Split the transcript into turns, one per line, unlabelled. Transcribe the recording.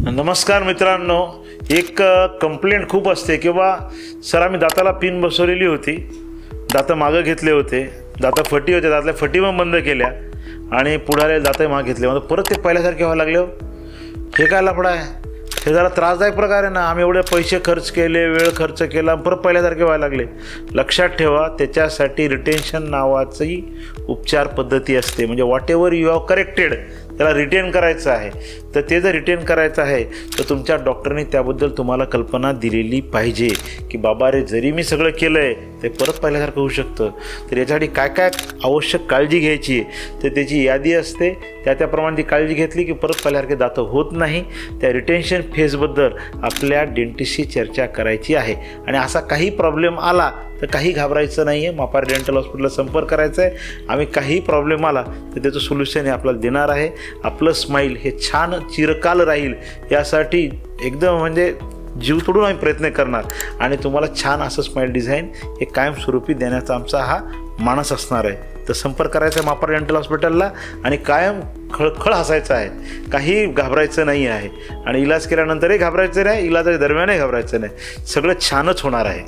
नमस्कार मित्रांनो, एक कंप्लेंट खूप असते किंवा सर आम्ही दाताला पिन बसवलेली होती, दातं मागं घेतले होते, दातं फटी होते, दातल्या फटी पण बंद केल्या आणि पुढाले दातं मागं घेतले, म्हणजे परत ते पहिल्यासारखे व्हायला लागले. हे काय लफडा आहे? हे जरा त्रासदायक प्रकार आहे ना. आम्ही एवढे पैसे खर्च केले, वेळ खर्च केला, परत पहिल्यासारखे व्हायला लागले. लक्षात ठेवा, त्याच्यासाठी रिटेन्शन नावाची उपचार पद्धती असते. म्हणजे what ever you have corrected त्याला रिटेन करायचं आहे. तर ते जर रिटेन करायचं आहे तर तुमच्या डॉक्टरने त्याबद्दल तुम्हाला कल्पना दिलेली पाहिजे की बाबा रे, जरी मी सगळं केलं आहे ते परत पहिल्यासारखं होऊ शकतं. तर याच्यासाठी काय काय आवश्यक काळजी घ्यायची तर त्याची यादी असते. त्याप्रमाणे ती काळजी घेतली की परत पहिल्यासारखे दातं होत नाही. त्या रिटेन्शन फेजबद्दल आपल्या डेंटिस्टशी चर्चा करायची आहे. आणि असा काही प्रॉब्लेम आला तर काही घाबरायचं नाही आहे. मापारी डेंटल हॉस्पिटलला संपर्क करायचा आहे. आम्ही काही प्रॉब्लेम आला तर त्याचं सोल्युशन हे आपल्याला देणार आहे. आपलं स्माईल हे छान चिरकाल राहील यासाठी एकदम म्हणजे जीव तोडून आम्ही प्रयत्न करणार आणि तुम्हाला छान असं स्माईल डिझाईन हे कायमस्वरूपी देण्याचा आमचा हा मानस असणार आहे. तर संपर्क करायचा आहे मापारी डेंटल हॉस्पिटलला आणि कायम खळखळ हसायचं आहे. काही घाबरायचं नाही आहे आणि इलाज केल्यानंतरही घाबरायचं नाही, इलाजाच्या दरम्यानही घाबरायचं नाही. सगळं छानच होणार आहे.